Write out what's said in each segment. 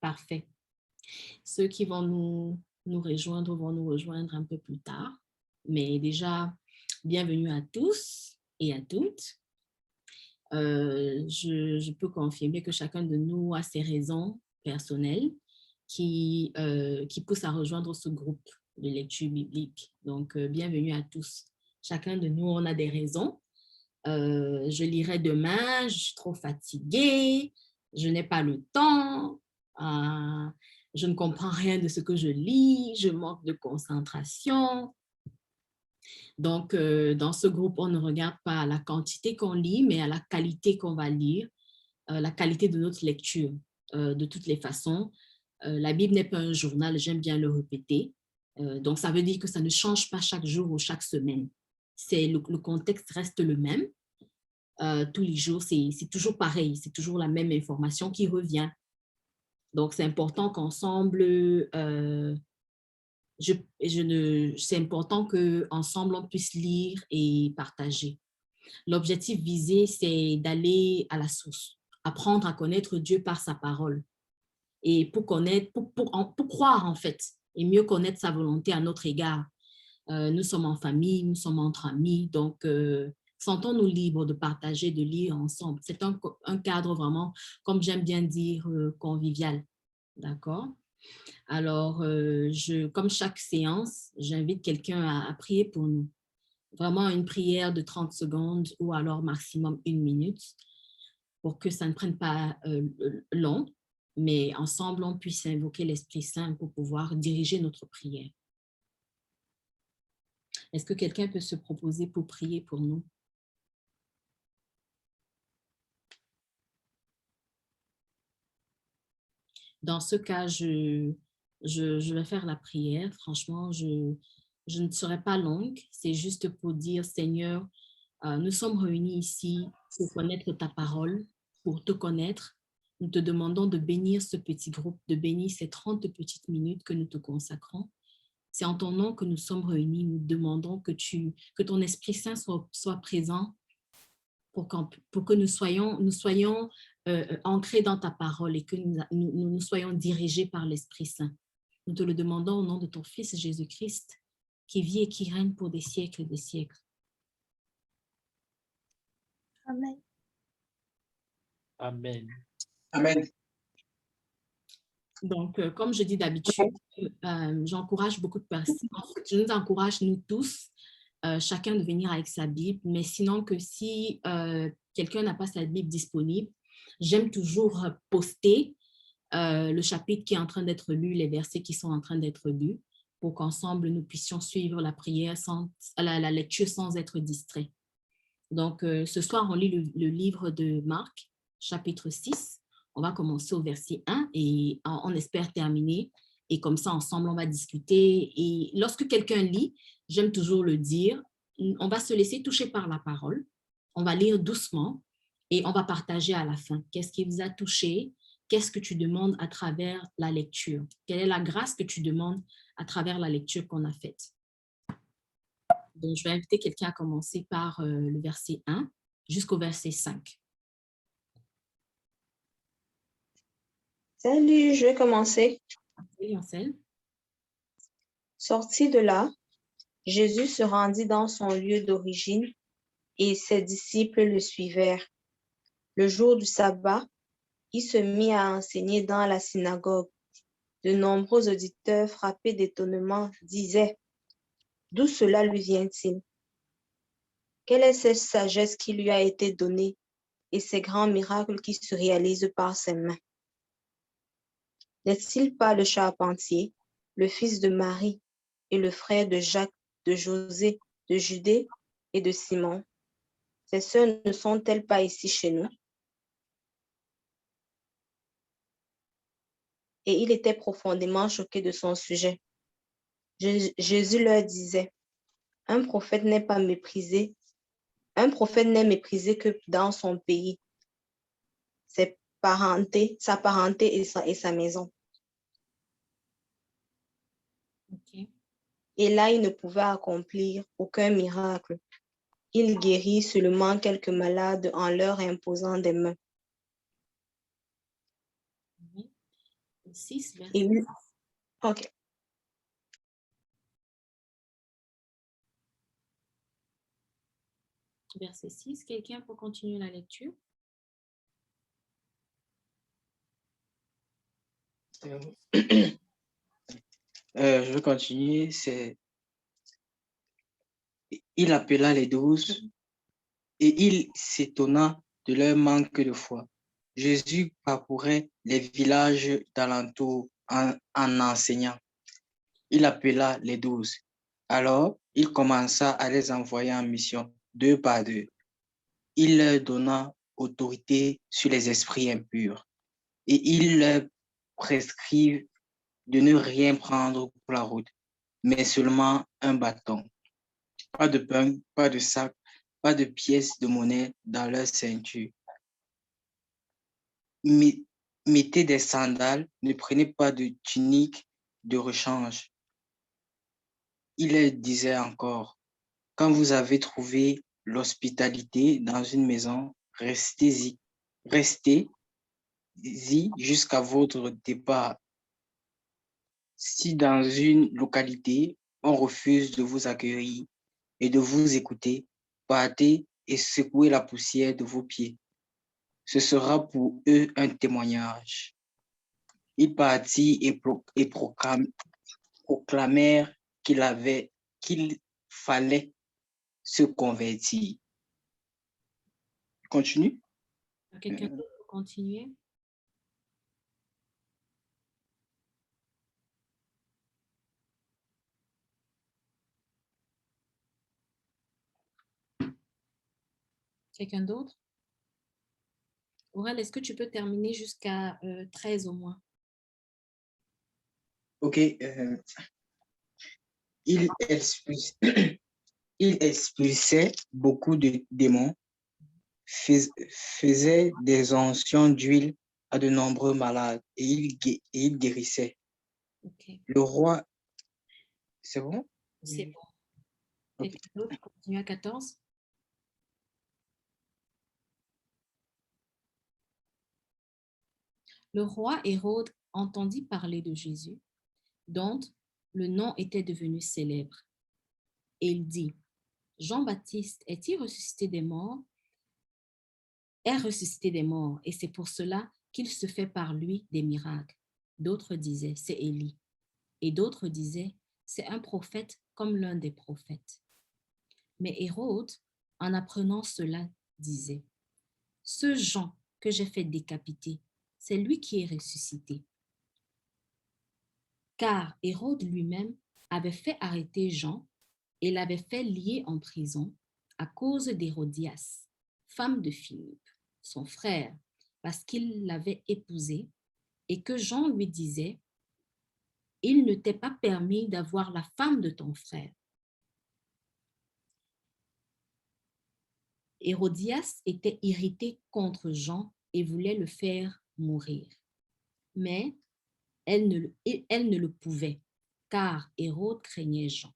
Parfait. Ceux qui vont nous rejoindre un peu plus tard. Mais déjà, bienvenue à tous et à toutes. Je peux confirmer que chacun de nous a ses raisons personnelles qui poussent à rejoindre ce groupe de lecture biblique. Donc, bienvenue à tous. Chacun de nous, on a des raisons. Je lirai demain, je suis trop fatiguée, je n'ai pas le temps, je ne comprends rien de ce que je lis, je manque de concentration. Donc, dans ce groupe, on ne regarde pas à la quantité qu'on lit, mais à la qualité qu'on va lire, la qualité de notre lecture. De toutes les façons, la Bible n'est pas un journal, j'aime bien le répéter. Donc, ça veut dire que ça ne change pas chaque jour ou chaque semaine. Le contexte reste le même. Tous les jours, c'est toujours pareil, c'est toujours la même information qui revient. Donc, c'est important qu'ensemble, c'est important qu'ensemble, on puisse lire et partager. L'objectif visé, c'est d'aller à la source, apprendre à connaître Dieu par sa parole. Et pour croire en fait, et mieux connaître sa volonté à notre égard. Nous sommes en famille, nous sommes entre amis, donc sentons-nous libres de partager, de lire ensemble. C'est un cadre vraiment, comme j'aime bien dire, convivial. D'accord? Alors, comme chaque séance, j'invite quelqu'un à prier pour nous. Vraiment une prière de 30 secondes ou alors maximum 1 minute pour que ça ne prenne pas long, mais ensemble, on puisse invoquer l'Esprit Saint pour pouvoir diriger notre prière. Est-ce que quelqu'un peut se proposer pour prier pour nous? Dans ce cas, je vais faire la prière. Franchement, je ne serai pas longue. C'est juste pour dire, Seigneur, nous sommes réunis ici pour connaître ta parole, pour te connaître. Nous te demandons de bénir ce petit groupe, de bénir ces 30 petites minutes que nous te consacrons. C'est en ton nom que nous sommes réunis. Nous demandons que ton Esprit Saint soit présent pour que nous soyons ancrés dans ta parole et que nous soyons dirigés par l'Esprit Saint. Nous te le demandons au nom de ton Fils Jésus-Christ, qui vit et qui règne pour des siècles et des siècles. Amen. Amen. Amen. Donc, comme je dis d'habitude, j'encourage beaucoup de personnes. En fait, je nous encourage, nous tous, chacun de venir avec sa Bible, mais sinon que si quelqu'un n'a pas sa Bible disponible, j'aime toujours poster le chapitre qui est en train d'être lu, les versets qui sont en train d'être lus, pour qu'ensemble nous puissions suivre la prière, la lecture sans être distraits. Donc, ce soir, on lit le livre de Marc, chapitre 6. On va commencer au verset 1 et on espère terminer. Et comme ça, ensemble, on va discuter. Et lorsque quelqu'un lit, j'aime toujours le dire, on va se laisser toucher par la parole. On va lire doucement et on va partager à la fin. Qu'est-ce qui vous a touché? Qu'est-ce que tu demandes à travers la lecture? Quelle est la grâce que tu demandes à travers la lecture qu'on a faite? Donc, je vais inviter quelqu'un à commencer par le verset 1 jusqu'au verset 5. Salut, je vais commencer. Oui, Ansel. Sorti de là, Jésus se rendit dans son lieu d'origine et ses disciples le suivèrent. Le jour du sabbat, il se mit à enseigner dans la synagogue. De nombreux auditeurs frappés d'étonnement disaient: d'où cela lui vient-il? Quelle est cette sagesse qui lui a été donnée et ces grands miracles qui se réalisent par ses mains? N'est-il pas le charpentier, le fils de Marie et le frère de Jacques, de José, de Judée et de Simon? Ses sœurs ne sont-elles pas ici chez nous? Et il était profondément choqué de son sujet. Jésus leur disait: un prophète n'est méprisé que dans son pays, sa parenté et sa maison. Okay. Et là, il ne pouvait accomplir aucun miracle. Il guérit seulement quelques malades en leur imposant des mains. 6, Et verset. il... OK. Verset 6. Quelqu'un peut continuer la lecture? Je vais continuer. Il appela les 12 et il s'étonna de leur manque de foi. Jésus parcourait les villages d'alentour en enseignant. Il appela les 12. Alors, il commença à les envoyer en mission, deux par deux. Il leur donna autorité sur les esprits impurs et il leur prescrit de ne rien prendre pour la route, mais seulement un bâton. Pas de pain, pas de sac, pas de pièces de monnaie dans leur ceinture. Mettez des sandales, ne prenez pas de tunique de rechange. Il leur disait encore, quand vous avez trouvé l'hospitalité dans une maison, restez-y jusqu'à votre départ. Si dans une localité, on refuse de vous accueillir et de vous écouter, partez et secouez la poussière de vos pieds. Ce sera pour eux un témoignage. Ils partirent et proclamèrent qu'il fallait se convertir. Continue. Quelqu'un peut continuer? Quelqu'un d'autre? Aurèle, est-ce que tu peux terminer jusqu'à 13 au moins? Ok. Il expulsait beaucoup de démons, faisait des onctions d'huile à de nombreux malades et il guérissait. Ok, Le roi, c'est bon? c'est bon. Ok. Quelqu'un d'autre continue à 14? Le roi Hérode entendit parler de Jésus, dont le nom était devenu célèbre. Et il dit, Jean-Baptiste est ressuscité des morts, et c'est pour cela qu'il se fait par lui des miracles. D'autres disaient, c'est Élie. Et d'autres disaient, c'est un prophète comme l'un des prophètes. Mais Hérode, en apprenant cela, disait, ce Jean que j'ai fait décapiter, c'est lui qui est ressuscité. Car Hérode lui-même avait fait arrêter Jean et l'avait fait lier en prison à cause d'Hérodias, femme de Philippe, son frère, parce qu'il l'avait épousée et que Jean lui disait, il ne t'est pas permis d'avoir la femme de ton frère. Hérodias était irritée contre Jean et voulait le faire mourir. Mais elle ne le pouvait, car Hérode craignait Jean,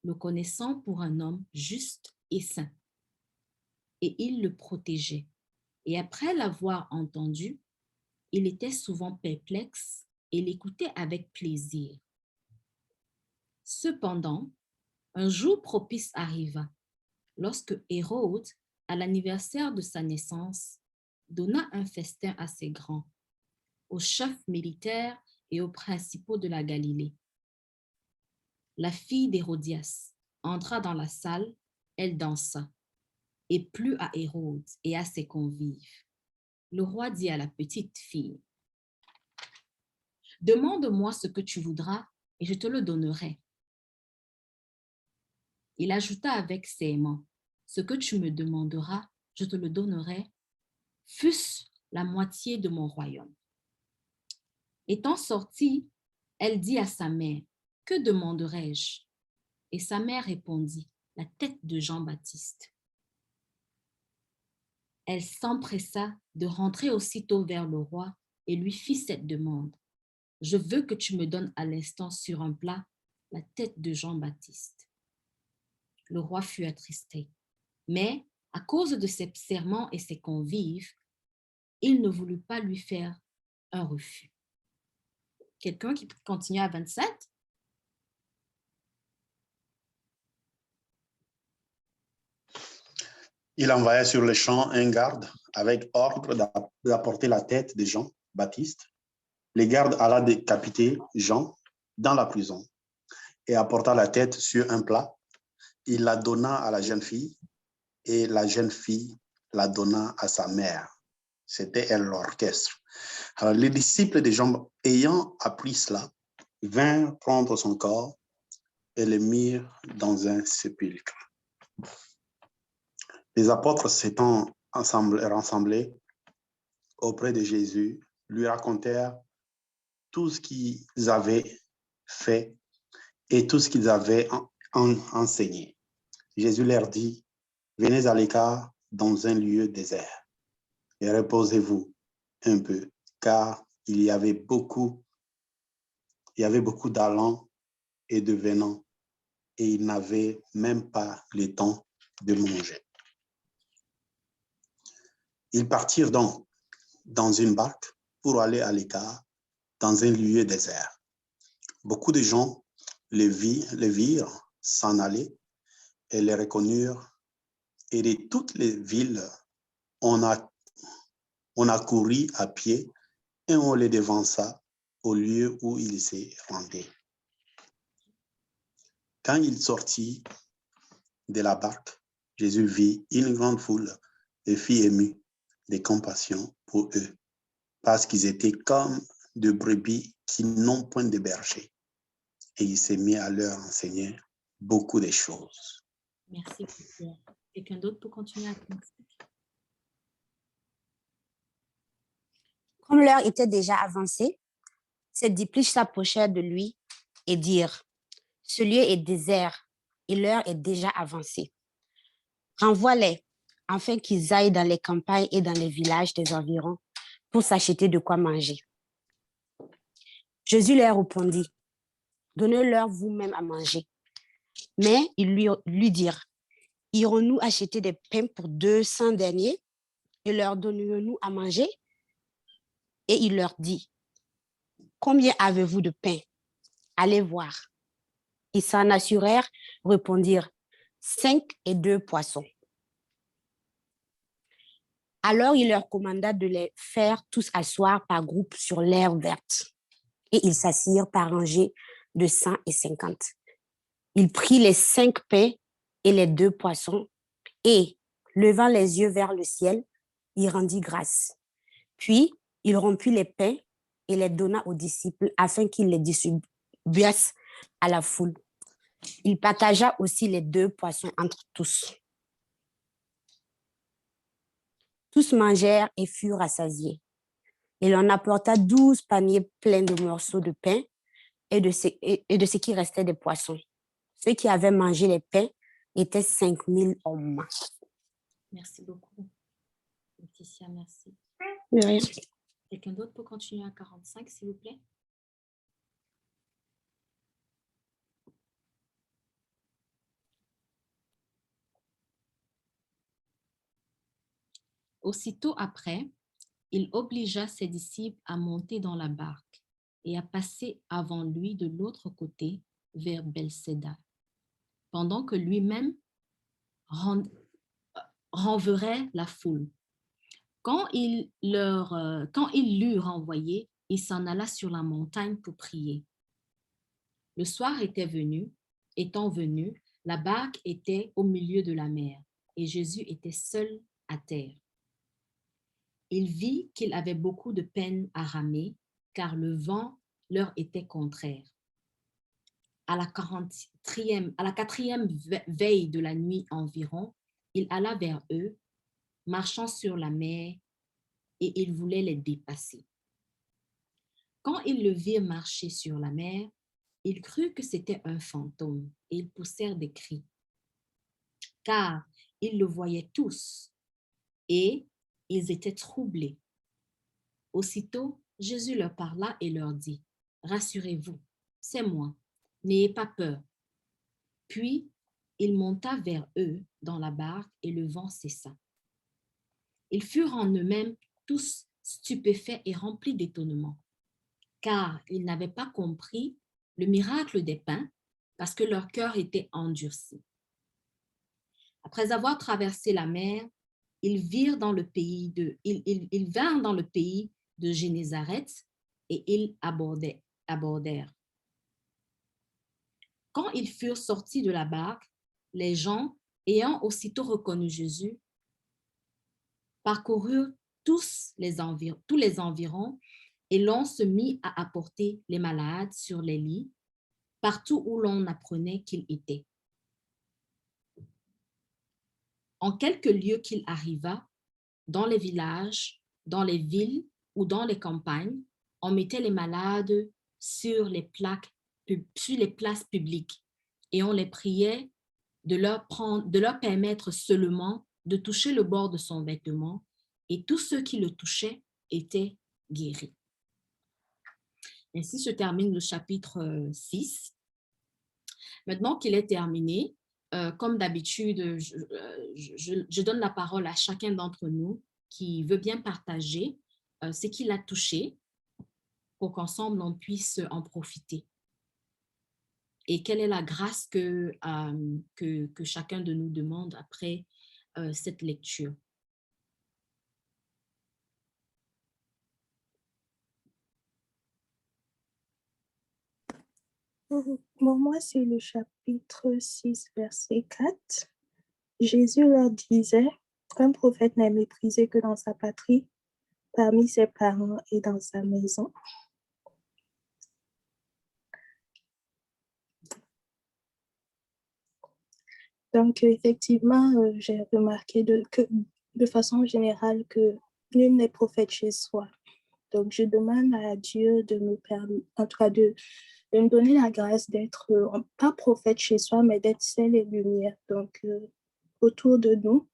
le connaissant pour un homme juste et saint, et il le protégeait. Et après l'avoir entendu, il était souvent perplexe et l'écoutait avec plaisir. Cependant, un jour propice arriva, lorsque Hérode, à l'anniversaire de sa naissance, donna un festin assez grand aux chefs militaires et aux principaux de la Galilée. La fille d'Hérodias entra dans la salle, elle dansa, et plut à Hérode et à ses convives. Le roi dit à la petite fille, « Demande-moi ce que tu voudras et je te le donnerai. » Il ajouta avec serment, « Ce que tu me demanderas, je te le donnerai, fût-ce la moitié de mon royaume. » Étant sortie, elle dit à sa mère, « Que demanderai-je » Et sa mère répondit, « La tête de Jean-Baptiste. » Elle s'empressa de rentrer aussitôt vers le roi et lui fit cette demande. « Je veux que tu me donnes à l'instant sur un plat la tête de Jean-Baptiste. » Le roi fut attristé, mais à cause de ses serments et ses convives, il ne voulut pas lui faire un refus. Quelqu'un qui peut continuer à 27? Il envoya sur le champ un garde avec ordre d'apporter la tête de Jean-Baptiste. Le garde alla décapiter Jean dans la prison et apporta la tête sur un plat. Il la donna à la jeune fille et la jeune fille la donna à sa mère. C'était elle l'orchestre. Alors, les disciples de Jean, ayant appris cela, vinrent prendre son corps et le mirent dans un sépulcre. Les apôtres s'étant rassemblés auprès de Jésus, lui racontèrent tout ce qu'ils avaient fait et tout ce qu'ils avaient enseigné. Jésus leur dit, venez à l'écart dans un lieu désert et reposez-vous un peu, car il y avait beaucoup d'allants et de venants et ils n'avaient même pas le temps de manger. Ils partirent donc dans une barque pour aller à l'écart dans un lieu désert. Beaucoup de gens les virent s'en aller et les reconnurent. Et de toutes les villes, on a couru à pied et on les devança au lieu où ils se rendaient. Quand il sortit de la barque, Jésus vit une grande foule et fut ému de compassion pour eux, parce qu'ils étaient comme de brebis qui n'ont point de berger. Et il s'est mis à leur enseigner beaucoup de choses. Merci, Pierre. Quelqu'un d'autre pour continuer à penser? Comme l'heure était déjà avancée, ses disciples s'approchèrent de lui et dirent, « Ce lieu est désert et l'heure est déjà avancée. Renvoie-les, afin qu'ils aillent dans les campagnes et dans les villages des environs pour s'acheter de quoi manger. » Jésus leur répondit, « Donnez-leur vous-même à manger. » Mais ils lui dirent, « Irons-nous acheter des pains pour 200 deniers et leur donnerons-nous à manger? » Et il leur dit, « Combien avez-vous de pain? Allez voir. » Ils s'en assurèrent, répondirent, 5 et 2 poissons. Alors il leur commanda de les faire tous asseoir par groupe sur l'herbe verte. Et ils s'assirent par rangées de 100 et 50. Il prit les 5 pains et les 2 poissons et, levant les yeux vers le ciel, il rendit grâce. Puis, il rompit les pains et les donna aux disciples afin qu'ils les distribuassent à la foule. Il partagea aussi les 2 poissons entre tous. Tous mangèrent et furent rassasiés. Il en apporta 12 paniers pleins de morceaux de pain et de ce qui restait des poissons. Ceux qui avaient mangé les pains étaient 5000 hommes. Merci beaucoup. Laetitia, merci. De rien. Quelqu'un d'autre pour continuer à 45, s'il vous plaît? Aussitôt après, il obligea ses disciples à monter dans la barque et à passer avant lui de l'autre côté vers Bethsaïda, pendant que lui-même renverrait la foule. Quand il l'eut renvoyé, il s'en alla sur la montagne pour prier. Le soir étant venu, la barque était au milieu de la mer et Jésus était seul à terre. Il vit qu'il avait beaucoup de peine à ramer, car le vent leur était contraire. À la quatrième veille de la nuit environ, il alla vers eux, marchant sur la mer, et il voulait les dépasser. Quand ils le virent marcher sur la mer, ils crurent que c'était un fantôme, et ils poussèrent des cris, car ils le voyaient tous, et ils étaient troublés. Aussitôt, Jésus leur parla et leur dit, « Rassurez-vous, c'est moi, n'ayez pas peur. » Puis, il monta vers eux dans la barque et le vent cessa. Ils furent en eux-mêmes tous stupéfaits et remplis d'étonnement. car ils n'avaient pas compris le miracle des pains parce que leur cœur était endurci. Après avoir traversé la mer, ils vinrent dans le pays de Génézareth et ils abordèrent. Quand ils furent sortis de la barque, les gens, ayant aussitôt reconnu Jésus, parcoururent tous les environs et l'on se mit à apporter les malades sur les lits, partout où l'on apprenait qu'il était. En quelques lieux qu'il arriva, dans les villages, dans les villes ou dans les campagnes, on mettait les malades sur les places publiques et on les priait de leur permettre seulement de toucher le bord de son vêtement et tous ceux qui le touchaient étaient guéris. Ainsi se termine le chapitre 6. Maintenant qu'il est terminé, comme d'habitude, je donne la parole à chacun d'entre nous qui veut bien partager ce qu'il a touché pour qu'ensemble on puisse en profiter. Et quelle est la grâce que chacun de nous demande après cette lecture. Pour moi, c'est le chapitre 6, verset 4. Jésus leur disait, un prophète n'est méprisé que dans sa patrie, parmi ses parents et dans sa maison. Donc, effectivement, j'ai remarqué de façon générale que nul n'est prophète chez soi. Donc, je demande à Dieu de me permettre, en tout cas de me donner la grâce d'être, pas prophète chez soi, mais d'être sel et lumière. Donc, autour de nous,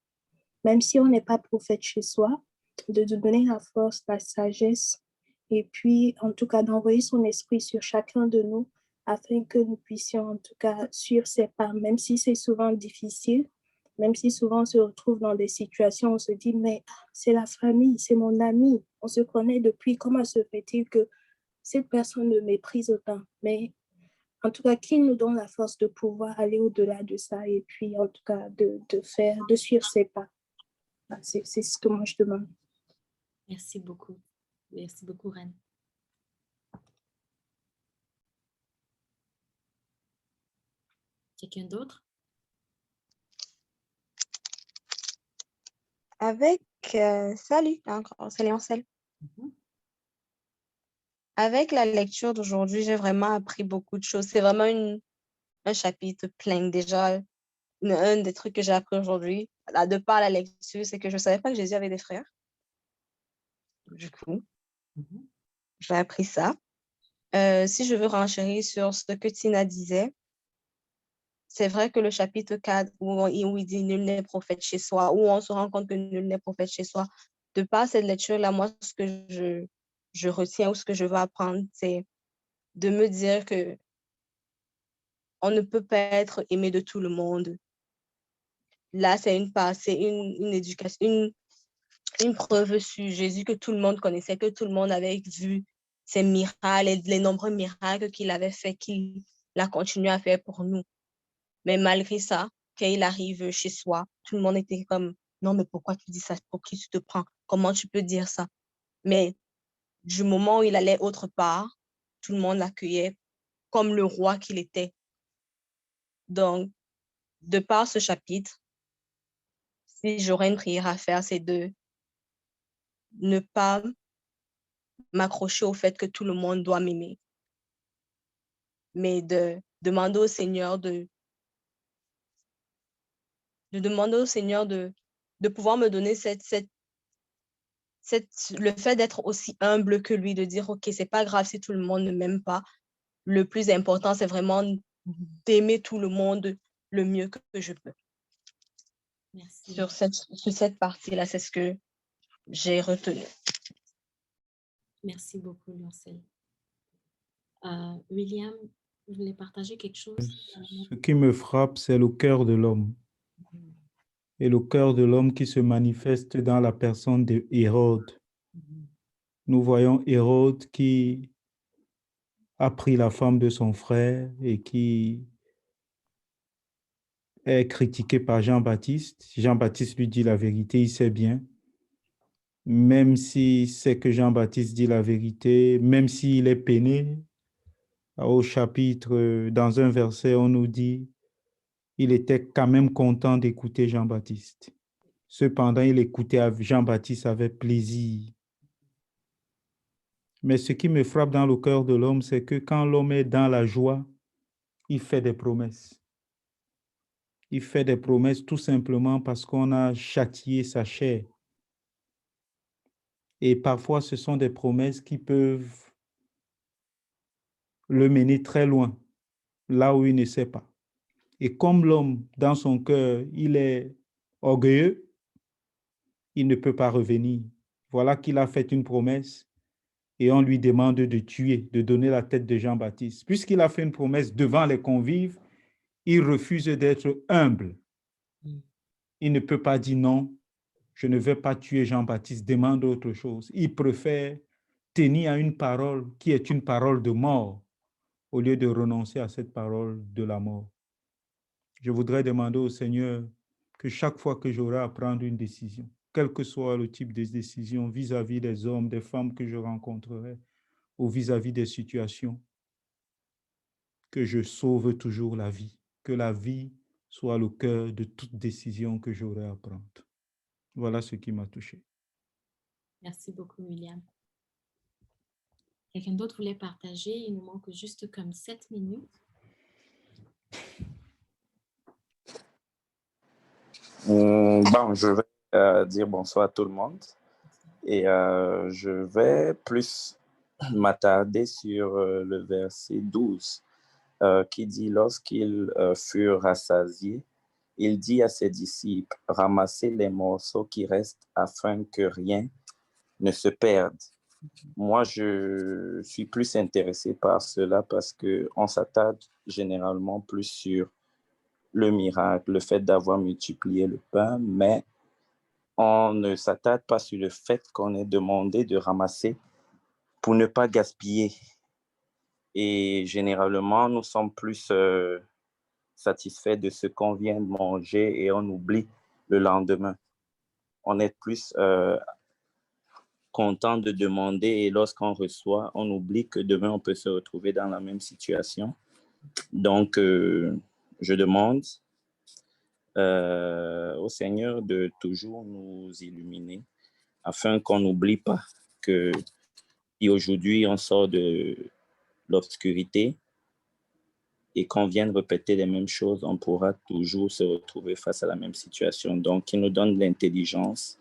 même si on n'est pas prophète chez soi, de nous donner la force, la sagesse, et puis, en tout cas, d'envoyer son esprit sur chacun de nous afin que nous puissions, en tout cas, suivre ses pas, même si c'est souvent difficile, même si souvent on se retrouve dans des situations où on se dit, mais c'est la famille, c'est mon ami, on se connaît depuis, comment se fait-il que cette personne me méprise autant? Mais en tout cas, qu'il nous donne la force de pouvoir aller au-delà de ça et puis, en tout cas, de suivre ses pas. C'est ce que moi je demande. Merci beaucoup. Merci beaucoup, Reine. Quelqu'un d'autre? Salut, encore, c'est Léoncel. Avec la lecture d'aujourd'hui, j'ai vraiment appris beaucoup de choses. C'est vraiment un chapitre plein. Déjà, un des trucs que j'ai appris aujourd'hui, de par la lecture, c'est que je ne savais pas que Jésus avait des frères. Du coup, j'ai appris ça. Si je veux renchérir sur ce que Tina disait, c'est vrai que le chapitre 4, où il dit « Nul n'est prophète chez soi », où on se rend compte que nul n'est prophète chez soi, de par cette lecture-là, moi, ce que je retiens ou ce que je veux apprendre, c'est de me dire que on ne peut pas être aimé de tout le monde. Là, c'est une éducation, une preuve sur Jésus que tout le monde connaissait, que tout le monde avait vu ses miracles, les nombreux miracles qu'il avait fait, qu'il a continué à faire pour nous. Mais malgré ça, quand il arrive chez soi, tout le monde était comme, non, mais pourquoi tu dis ça? Pour qui tu te prends? Comment tu peux dire ça? Mais du moment où il allait autre part, tout le monde l'accueillait comme le roi qu'il était. Donc, de par ce chapitre, si j'aurais une prière à faire, c'est de ne pas m'accrocher au fait que tout le monde doit m'aimer, mais de demander au Seigneur de pouvoir me donner le fait d'être aussi humble que lui, de dire, OK, c'est pas grave si tout le monde ne m'aime pas. Le plus important, c'est vraiment d'aimer tout le monde le mieux que je peux. Merci. Sur cette partie-là, c'est ce que j'ai retenu. Merci beaucoup, Léoncel. William, vous voulez partager quelque chose? Ce qui me frappe, c'est le cœur de l'homme. Et le cœur de l'homme qui se manifeste dans la personne d'Hérode. Nous voyons Hérode qui a pris la femme de son frère et qui est critiqué par Jean-Baptiste. Jean-Baptiste lui dit la vérité, il sait bien. Même si c'est que Jean-Baptiste dit la vérité, même s'il est peiné, au chapitre, dans un verset, on nous dit, il était quand même content d'écouter Jean-Baptiste. Cependant, il écoutait Jean-Baptiste avec plaisir. Mais ce qui me frappe dans le cœur de l'homme, c'est que quand l'homme est dans la joie, il fait des promesses. Il fait des promesses tout simplement parce qu'on a châtié sa chair. Et parfois, ce sont des promesses qui peuvent le mener très loin, là où il ne sait pas. Et comme l'homme, dans son cœur, il est orgueilleux, il ne peut pas revenir. Voilà qu'il a fait une promesse et on lui demande de tuer, de donner la tête de Jean-Baptiste. Puisqu'il a fait une promesse devant les convives, il refuse d'être humble. Il ne peut pas dire non, je ne vais pas tuer Jean-Baptiste, demande autre chose. Il préfère tenir à une parole qui est une parole de mort au lieu de renoncer à cette parole de la mort. Je voudrais demander au Seigneur que chaque fois que j'aurai à prendre une décision, quel que soit le type de décision vis-à-vis des hommes, des femmes que je rencontrerai ou vis-à-vis des situations, que je sauve toujours la vie, que la vie soit le cœur de toute décision que j'aurai à prendre. Voilà ce qui m'a touché. Merci beaucoup, William. Quelqu'un d'autre voulait partager? Il nous manque juste comme 7 minutes. Bon, je vais dire bonsoir à tout le monde et je vais plus m'attarder sur le verset 12 qui dit « Lorsqu'ils furent rassasiés, il dit à ses disciples, ramassez les morceaux qui restent afin que rien ne se perde. » Moi, je suis plus intéressé par cela parce qu'on s'attarde généralement plus sur le miracle, le fait d'avoir multiplié le pain, mais on ne s'attarde pas sur le fait qu'on est demandé de ramasser pour ne pas gaspiller. Et généralement, nous sommes plus satisfaits de ce qu'on vient de manger et on oublie le lendemain. On est plus content de demander et lorsqu'on reçoit, on oublie que demain, on peut se retrouver dans la même situation. Donc, je demande au Seigneur de toujours nous illuminer afin qu'on n'oublie pas que si aujourd'hui on sort de l'obscurité et qu'on vienne répéter les mêmes choses, on pourra toujours se retrouver face à la même situation. Donc, il nous donne l'intelligence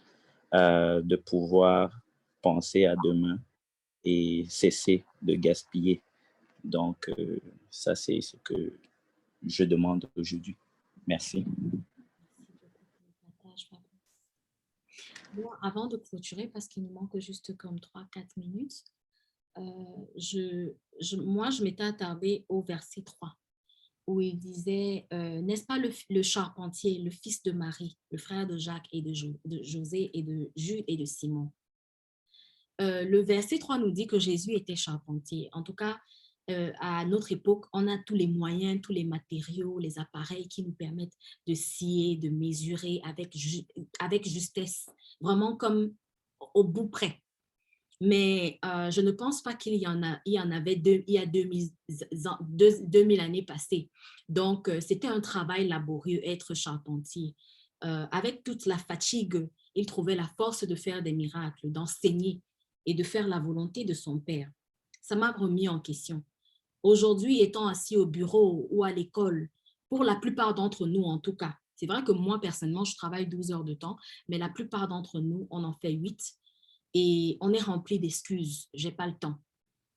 de pouvoir penser à demain et cesser de gaspiller. Donc, ça, c'est ce que je demande aujourd'hui. Merci. Bon, avant de clôturer, parce qu'il nous manque juste comme 3-4 minutes, moi, je m'étais attardée au verset 3, où il disait, n'est-ce pas le charpentier, le fils de Marie, le frère de Jacques et de José et de Jude et de Simon. Le verset 3 nous dit que Jésus était charpentier. En tout cas, à notre époque, on a tous les moyens, tous les matériaux, les appareils qui nous permettent de scier, de mesurer avec justesse, vraiment comme au bout près. Mais je ne pense pas qu'il y en avait il y a 2000 années passées. Donc, c'était un travail laborieux, être charpentier. Avec toute la fatigue, il trouvait la force de faire des miracles, d'enseigner et de faire la volonté de son Père. Ça m'a remis en question. Aujourd'hui, étant assis au bureau ou à l'école, pour la plupart d'entre nous en tout cas, c'est vrai que moi, personnellement, je travaille 12 heures de temps, mais la plupart d'entre nous, on en fait 8 et on est rempli d'excuses. Je n'ai pas le temps.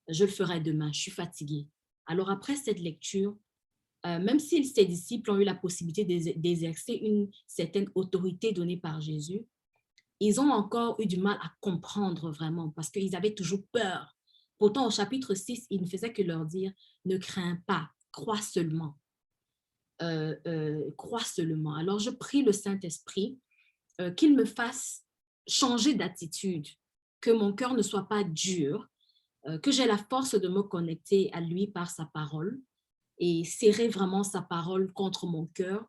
Je le ferai demain. Je suis fatiguée. Alors, après cette lecture, même si ses disciples ont eu la possibilité d'exercer une certaine autorité donnée par Jésus, ils ont encore eu du mal à comprendre vraiment parce qu'ils avaient toujours peur. Pourtant, au chapitre 6, il ne faisait que leur dire « Ne crains pas, crois seulement. » Crois seulement. Alors, je prie le Saint-Esprit qu'il me fasse changer d'attitude, que mon cœur ne soit pas dur, que j'ai la force de me connecter à lui par sa parole et serrer vraiment sa parole contre mon cœur,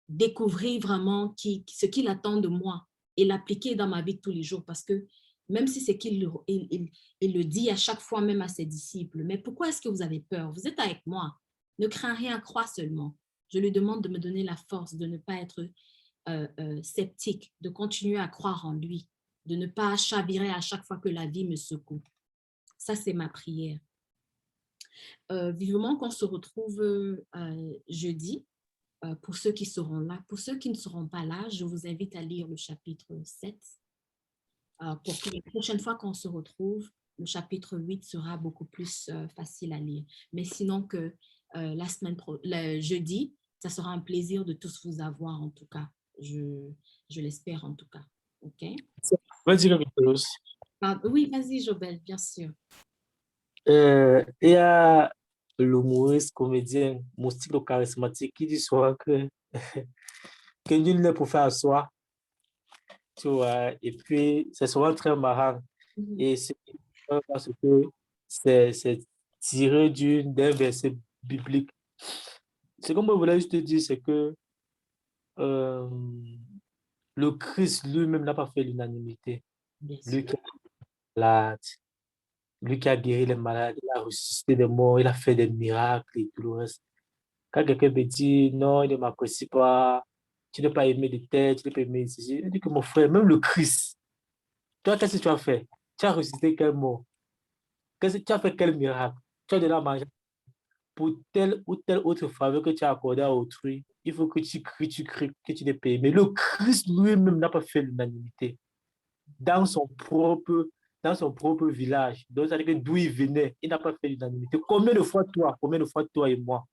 découvrir vraiment ce qu'il attend de moi et l'appliquer dans ma vie de tous les jours. Parce que même si c'est qu'il il le dit à chaque fois, même à ses disciples, mais pourquoi est-ce que vous avez peur? Vous êtes avec moi. Ne crains rien, crois seulement. Je lui demande de me donner la force de ne pas être sceptique, de continuer à croire en lui, de ne pas chavirer à chaque fois que la vie me secoue. Ça, c'est ma prière. Vivement qu'on se retrouve jeudi, pour ceux qui seront là. Pour ceux qui ne seront pas là, je vous invite à lire le chapitre 7. Pour que la prochaine fois qu'on se retrouve, le chapitre 8 sera beaucoup plus facile à lire. Mais sinon que le jeudi, ça sera un plaisir de tous vous avoir en tout cas. Je l'espère en tout cas. OK? Vas-y, quelque chose. Oui, vas-y, Jobel, bien sûr. Il y a l'humoriste comédien Moustique le charismatique qui dit souvent que nul n'est pour faire à soi, tu vois, et puis c'est souvent très marrant. Et c'est parce que c'est tiré d'un verset biblique. Ce que moi je voulais juste te dire, c'est que le Christ lui-même n'a pas fait l'unanimité. Lui qui est malade, lui qui a guéri les malades, il a ressuscité des morts, il a fait des miracles et tout le reste. Quand quelqu'un me dit non, il ne m'apprécie pas, tu n'es pas aimé de tête, tu n'es pas aimé ici, je dis que mon frère, même le Christ, toi, qu'est-ce que tu as fait? Tu as ressuscité quel mort? Tu as fait quel miracle? Tu as donné à manger pour telle ou telle autre faveur que tu as accordée à autrui. Il faut que tu cries, que tu n'es pas aimé. Le Christ lui-même n'a pas fait l'unanimité dans son propre village. Donc, ça veut dire que d'où il venait, il n'a pas fait l'unanimité. Combien de fois toi et moi?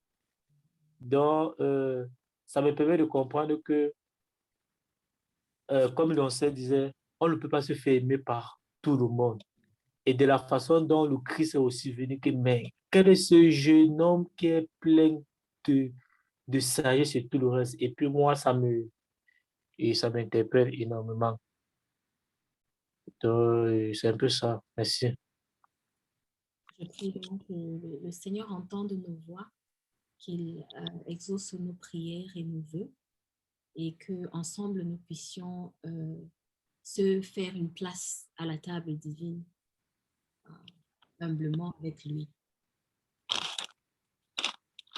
Donc, ça me permet de comprendre que, comme l'ancien disait, on ne peut pas se faire aimer par tout le monde. Et de la façon dont le Christ est aussi venu, que, mais quel est ce jeune homme qui est plein de sagesse et tout le reste? Et puis moi, ça m'interpelle énormément. Donc, c'est un peu ça. Merci. Je prie donc que le Seigneur entende nos voix, qu'il exauce nos prières et nos vœux, et qu'ensemble nous puissions se faire une place à la table divine, humblement avec lui.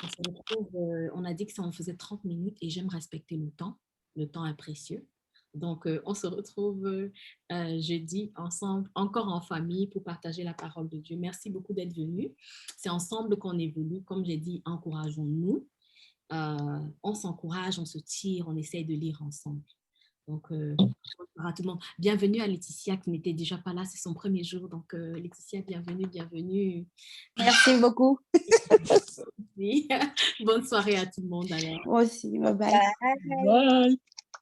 On se retrouve, on a dit que ça en faisait 30 minutes et j'aime respecter le temps est précieux. Donc, on se retrouve jeudi ensemble, encore en famille, pour partager la parole de Dieu. Merci beaucoup d'être venus. C'est ensemble qu'on évolue. Comme j'ai dit, encourageons-nous. On s'encourage, on se tire, on essaye de lire ensemble. Donc, bonsoir à tout le monde. Bienvenue à Laetitia qui n'était déjà pas là, c'est son premier jour. Donc, Laetitia, bienvenue, bienvenue. Merci beaucoup. Bonne soirée à tout le monde. Alors. Moi aussi, bye bye. Bye.